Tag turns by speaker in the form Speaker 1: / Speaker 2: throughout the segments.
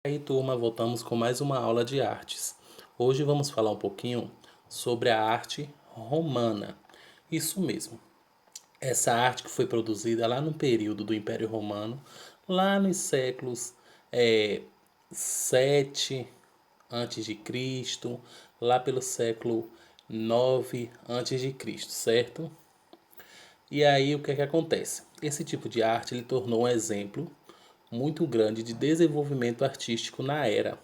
Speaker 1: E aí, turma, voltamos com mais uma aula de artes. Hoje vamos falar um pouquinho sobre a arte romana. Isso mesmo. Essa arte que foi produzida lá no período do Império Romano, lá nos séculos 7 antes de Cristo, lá pelo século 9 antes de Cristo, certo? E aí o que é que acontece? Esse tipo de arte ele tornou um exemplo muito grande de desenvolvimento artístico na era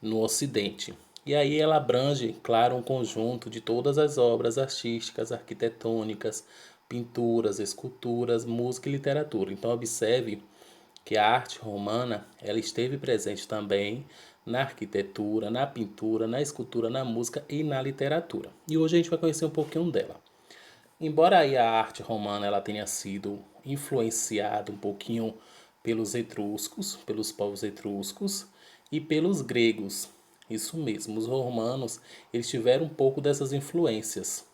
Speaker 1: no Ocidente. E aí ela abrange, claro, um conjunto de todas as obras artísticas, arquitetônicas, pinturas, esculturas, música e literatura. Então observe que a arte romana ela esteve presente também na arquitetura, na pintura, na escultura, na música e na literatura. E hoje a gente vai conhecer um pouquinho dela. Embora aí a arte romana ela tenha sido influenciada um pouquinho pelos etruscos, pelos povos etruscos e pelos gregos. Isso mesmo, os romanos, eles tiveram um pouco dessas influências.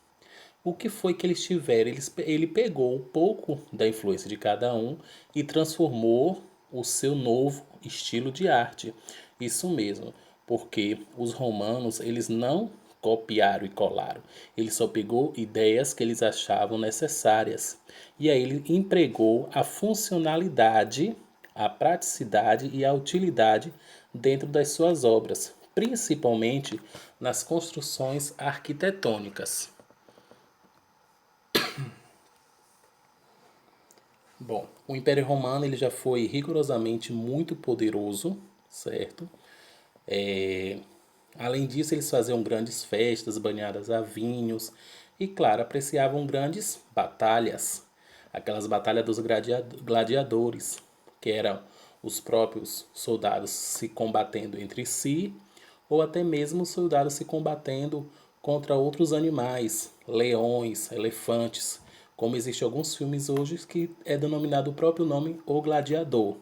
Speaker 1: O que foi que eles tiveram? Ele pegou um pouco da influência de cada um e transformou o seu novo estilo de arte. Isso mesmo, porque os romanos eles não copiaram e colaram. Ele só pegou ideias que eles achavam necessárias. E aí ele empregou a funcionalidade, a praticidade e a utilidade dentro das suas obras, principalmente nas construções arquitetônicas. Bom, o Império Romano ele já foi rigorosamente muito poderoso, certo? É, Além disso, eles faziam grandes festas banhadas a vinhos e, claro, apreciavam grandes batalhas, aquelas batalhas dos gladiadores, que eram os próprios soldados se combatendo entre si, ou até mesmo os soldados se combatendo contra outros animais, leões, elefantes, como existem alguns filmes hoje que é denominado o próprio nome O Gladiador.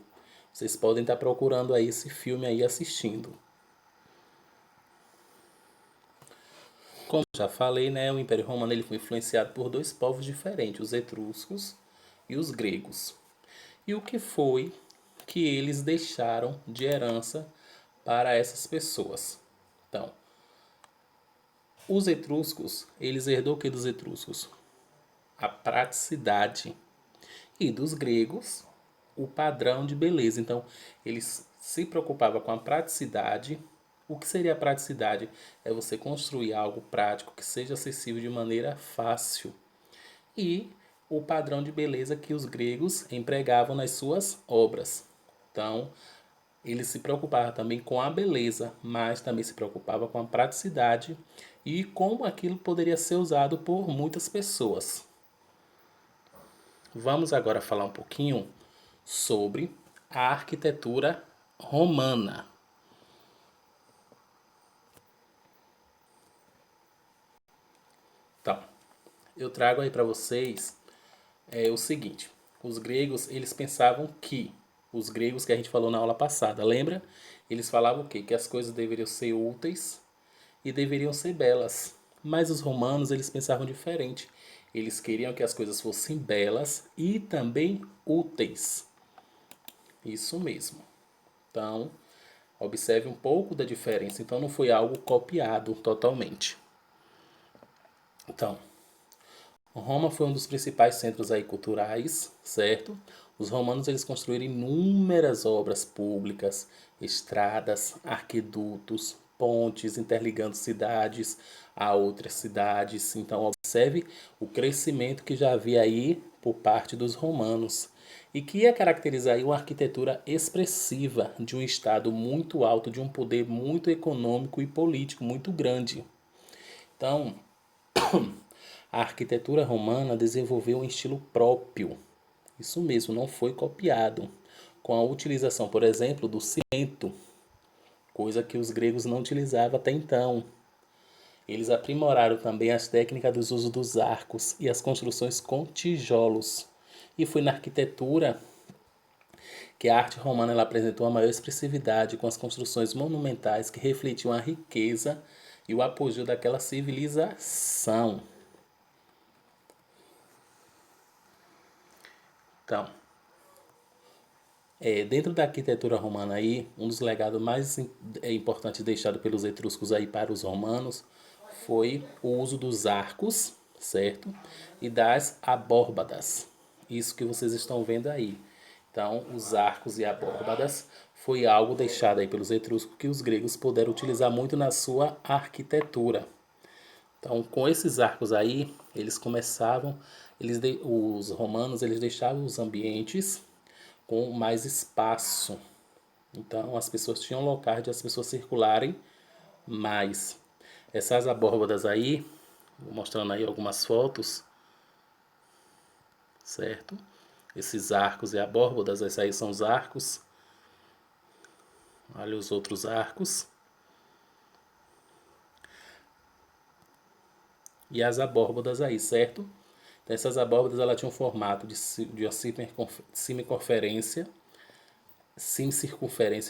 Speaker 1: Vocês podem estar procurando aí esse filme aí assistindo. Como já falei, né, o Império Romano ele foi influenciado por dois povos diferentes, os etruscos e os gregos. E o que foi que eles deixaram de herança para essas pessoas? Então, os etruscos, eles herdou o que dos etruscos? A praticidade. E dos gregos, o padrão de beleza. Então, eles se preocupavam com a praticidade. O que seria a praticidade? É você construir algo prático que seja acessível de maneira fácil. E o padrão de beleza que os gregos empregavam nas suas obras. Então, ele se preocupava também com a beleza, mas também se preocupava com a praticidade e como aquilo poderia ser usado por muitas pessoas. Vamos agora falar um pouquinho sobre a arquitetura romana. Então, eu trago aí para vocês o seguinte: os gregos eles pensavam que os gregos que a gente falou na aula passada, lembra? Eles falavam o quê? Que as coisas deveriam ser úteis e deveriam ser belas. Mas os romanos eles pensavam diferente. Eles queriam que as coisas fossem belas e também úteis. Isso mesmo. Então, observe um pouco da diferença. Então, não foi algo copiado totalmente. Então, Roma foi um dos principais centros aí culturais, certo? Os romanos eles construíram inúmeras obras públicas, estradas, arquedutos, pontes interligando cidades a outras cidades. Então observe o crescimento que já havia aí por parte dos romanos e que ia caracterizar aí uma arquitetura expressiva de um estado muito alto, de um poder muito econômico e político muito grande. Então, a arquitetura romana desenvolveu um estilo próprio. Isso mesmo, não foi copiado. Com a utilização, por exemplo, do cimento, coisa que os gregos não utilizavam até então. Eles aprimoraram também as técnicas dos usos dos arcos e as construções com tijolos. E foi na arquitetura que a arte romana ela apresentou a maior expressividade com as construções monumentais que refletiam a riqueza e o apogeu daquela civilização. Então, Dentro da arquitetura romana aí, um dos legados mais importantes deixado pelos etruscos aí para os romanos foi o uso dos arcos, certo? E das abórbadas. Isso que vocês estão vendo aí. Então, os arcos e abórbadas foi algo deixado aí pelos etruscos que os gregos puderam utilizar muito na sua arquitetura. Então, com esses arcos aí, eles começavam, os romanos eles deixavam os ambientes com mais espaço. Então, as pessoas tinham locais de as pessoas circularem mais. Essas abórbadas aí, vou mostrando aí algumas fotos, certo? Esses arcos e abórbadas, esses aí são os arcos. Olha os outros arcos. E as abórbadas aí, certo? Então, essas abórbadas ela tinham um formato de uma semicircunferência,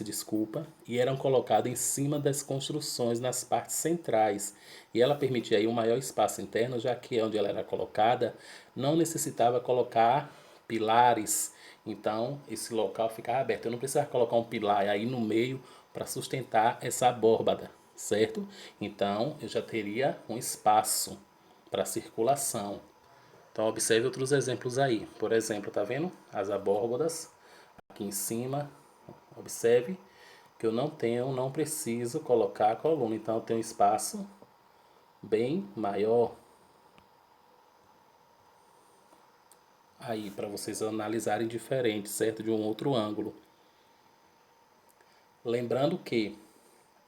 Speaker 1: desculpa, e eram colocadas em cima das construções nas partes centrais. E ela permitia aí um maior espaço interno, já que onde ela era colocada não necessitava colocar pilares. Então, esse local ficava aberto. Eu não precisava colocar um pilar aí no meio para sustentar essa abórbada, certo? Então, eu já teria um espaço para circulação. Então, observe outros exemplos aí. Por exemplo, tá vendo? As abórbadas aqui em cima. Observe que eu não preciso colocar a coluna. Então, eu tenho um espaço bem maior aí para vocês analisarem diferente, certo? De um outro ângulo. Lembrando que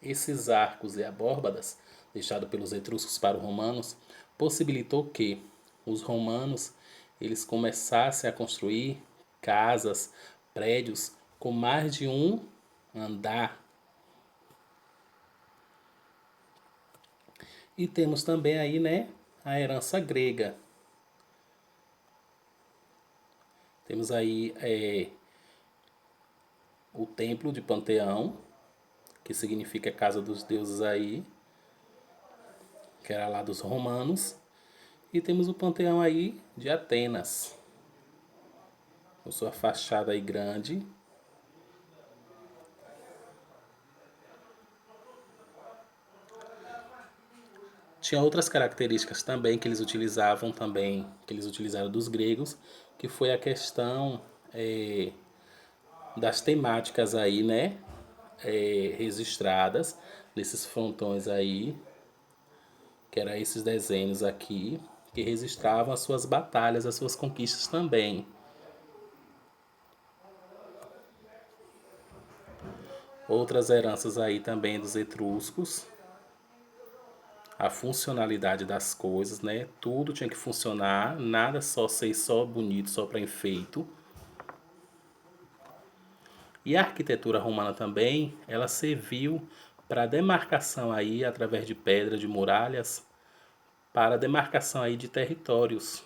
Speaker 1: esses arcos e abórbadas, deixados pelos etruscos para os romanos, possibilitou que os romanos eles começassem a construir casas, prédios com mais de um andar. E temos também aí, né, a herança grega. Temos aí o templo de Panteão, que significa casa dos deuses aí, que era lá dos romanos. E temos o Panteão aí de Atenas, com sua fachada aí grande. Tinha outras características também que eles utilizavam também, que eles utilizaram dos gregos, que foi a questão das temáticas aí, né, registradas nesses frontões aí, que eram esses desenhos aqui, que registravam as suas batalhas, as suas conquistas também. Outras heranças aí também dos etruscos, a funcionalidade das coisas, né? Tudo tinha que funcionar, nada só ser só bonito, só para enfeito. E a arquitetura romana também, ela serviu para demarcação aí através de pedra, de muralhas, para demarcação aí de territórios.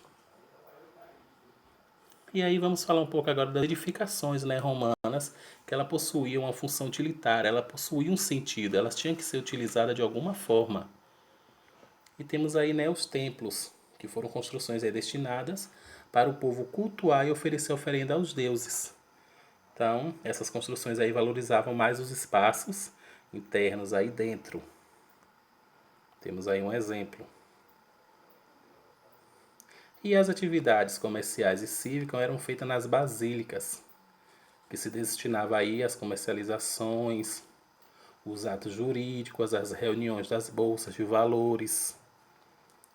Speaker 1: E aí vamos falar um pouco agora das edificações, né, romanas, que ela possuía uma função utilitária, ela possuía um sentido, elas tinham que ser utilizadas de alguma forma. E temos aí, né, os templos, que foram construções aí destinadas para o povo cultuar e oferecer oferenda aos deuses. Então, essas construções aí valorizavam mais os espaços internos aí dentro. Temos aí um exemplo. E as atividades comerciais e cívicas eram feitas nas basílicas, que se destinava aí às comercializações, os atos jurídicos, as reuniões das bolsas de valores.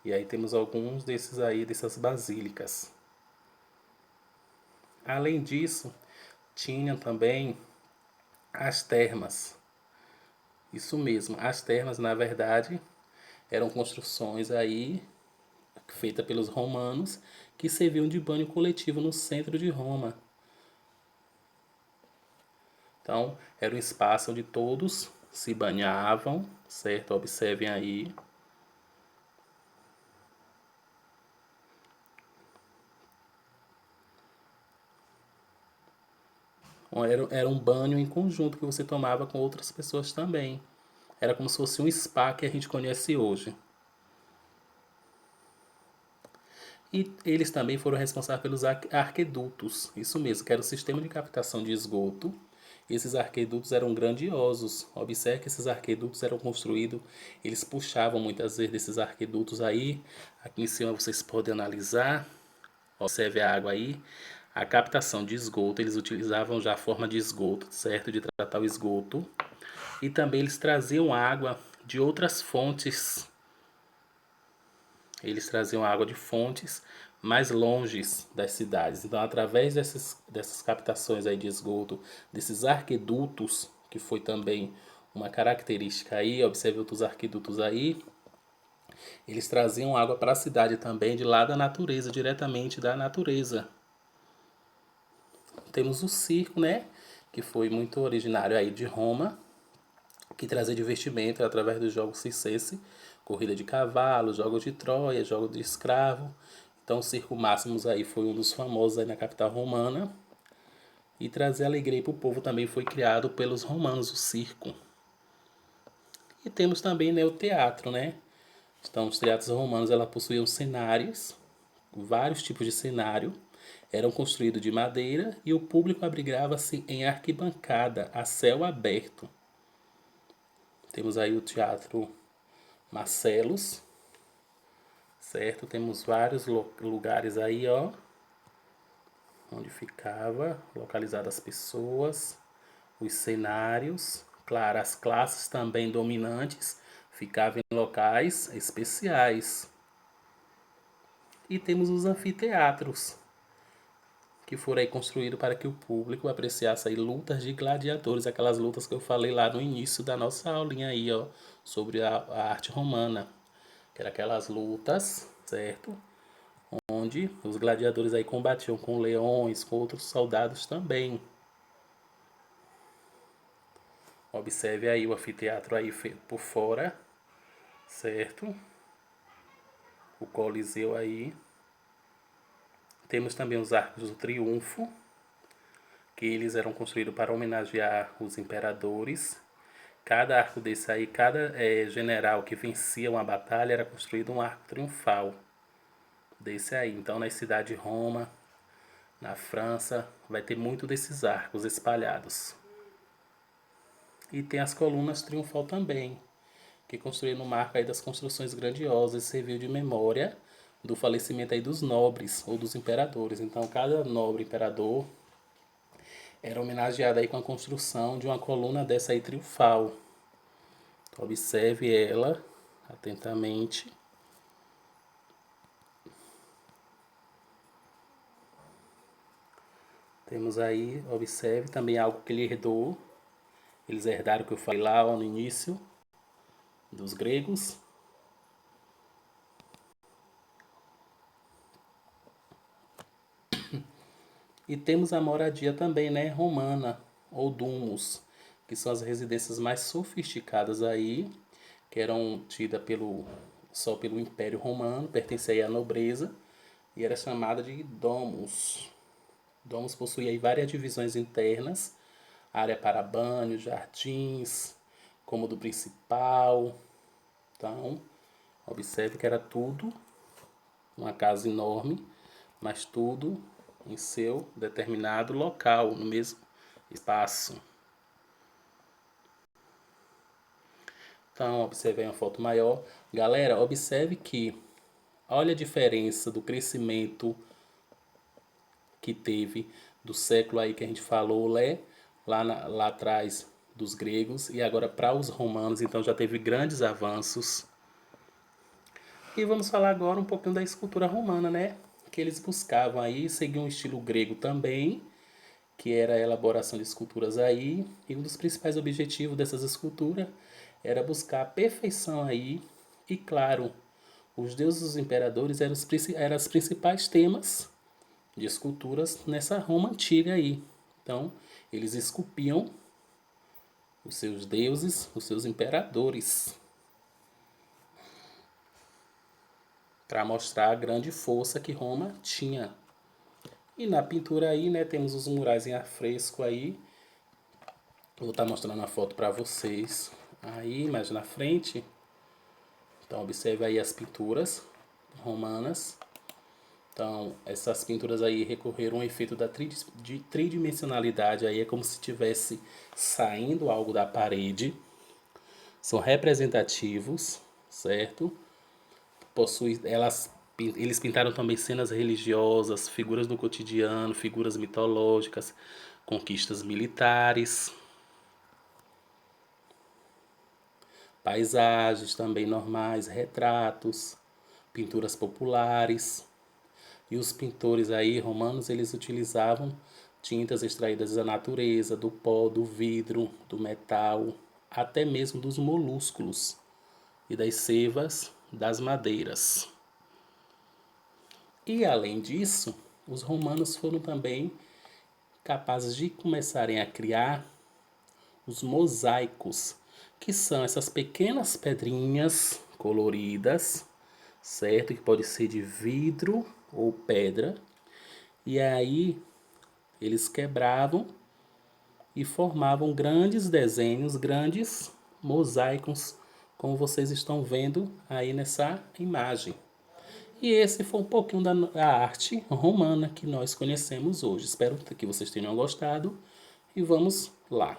Speaker 1: E aí temos alguns desses aí, dessas basílicas. Além disso, tinham também as termas. Isso mesmo, as termas, na verdade, eram construções aí feitas pelos romanos que serviam de banho coletivo no centro de Roma. Então, era um espaço onde todos se banhavam, certo? Observem aí. Era um banho em conjunto que você tomava com outras pessoas também. Era como se fosse um spa que a gente conhece hoje. E eles também foram responsáveis pelos arquedutos, isso mesmo, que era o sistema de captação de esgoto. Esses arquedutos eram grandiosos. Observe que esses arquedutos eram construídos, eles puxavam muitas vezes desses arquedutos aí. Aqui em cima vocês podem analisar. Observe a água aí. A captação de esgoto, eles utilizavam já a forma de esgoto, certo? De tratar o esgoto. E também eles traziam água de outras fontes. Eles traziam água de fontes mais longes das cidades. Então, através dessas captações aí de esgoto, desses arquedutos, que foi também uma característica aí, observe outros arquedutos aí, eles traziam água para a cidade também, de lá da natureza, diretamente da natureza. Temos o circo, né? Que foi muito originário aí de Roma, que trazia divertimento através dos jogos circense, corrida de cavalo, jogos de Troia, jogos de escravo. Então o Circo Máximos aí foi um dos famosos aí na capital romana. E trazer alegria para o povo também foi criado pelos romanos, o circo. E temos também, né, o teatro, né? Então os teatros romanos ela possuíam cenários, vários tipos de cenário, eram construídos de madeira e o público abrigava-se em arquibancada a céu aberto. Temos aí o Teatro Marcelos, certo? Temos vários lugares aí, ó, onde ficava localizadas as pessoas, os cenários, claro, as classes também dominantes ficavam em locais especiais. E temos os anfiteatros, que foram aí construídos para que o público apreciasse aí lutas de gladiadores, aquelas lutas que eu falei lá no início da nossa aulinha aí, ó, sobre a arte romana, que eram aquelas lutas, certo? Onde os gladiadores aí combatiam com leões, com outros soldados também. Observe aí o anfiteatro aí feito por fora, certo? O Coliseu aí. Temos também os Arcos do Triunfo, que eles eram construídos para homenagear os imperadores. Cada arco desse aí, cada general que vencia uma batalha era construído um arco triunfal desse aí. Então, na cidade de Roma, na França, vai ter muito desses arcos espalhados. E tem as colunas triunfal também, que construíram no marco aí das construções grandiosas e serviu de memória do falecimento aí dos nobres ou dos imperadores. Então, cada nobre imperador era homenageado aí com a construção de uma coluna dessa aí triunfal. Então, observe ela atentamente. Temos aí, observe também algo que ele herdou. Eles herdaram o que eu falei lá no início, dos gregos. E temos a moradia também, né, romana, ou domus, que são as residências mais sofisticadas aí, que eram tidas só pelo Império Romano, pertencia à nobreza, e era chamada de domus. Domus possuía aí várias divisões internas, área para banho, jardins, cômodo principal. Então, observe que era tudo uma casa enorme, mas tudo em seu determinado local, no mesmo espaço. Então, observe aí uma foto maior. Galera, observe que olha a diferença do crescimento que teve do século aí que a gente falou, né? Lá atrás dos gregos e agora para os romanos, então já teve grandes avanços. E vamos falar agora um pouquinho da escultura romana, né? Que eles buscavam aí seguir um estilo grego também, que era a elaboração de esculturas aí, e um dos principais objetivos dessas esculturas era buscar a perfeição aí, e claro, os deuses dos imperadores eram os principais temas de esculturas nessa Roma antiga aí. Então, eles esculpiam os seus deuses, os seus imperadores, para mostrar a grande força que Roma tinha. E na pintura aí, né, temos os murais em afresco aí. Vou estar mostrando a foto para vocês aí, mais na frente. Então observe aí as pinturas romanas. Então, essas pinturas aí recorreram ao efeito da tridimensionalidade, aí é como se estivesse saindo algo da parede. São representativos, certo? Eles pintaram também cenas religiosas, figuras do cotidiano, figuras mitológicas, conquistas militares, paisagens também normais, retratos, pinturas populares. E os pintores aí romanos, eles utilizavam tintas extraídas da natureza, do pó, do vidro, do metal, até mesmo dos molúsculos e das seivas das madeiras. E além disso, os romanos foram também capazes de começarem a criar os mosaicos, que são essas pequenas pedrinhas coloridas, certo? Que pode ser de vidro ou pedra. E aí eles quebravam e formavam grandes desenhos, grandes mosaicos, como vocês estão vendo aí nessa imagem. E esse foi um pouquinho da arte romana que nós conhecemos hoje. Espero que vocês tenham gostado e vamos lá.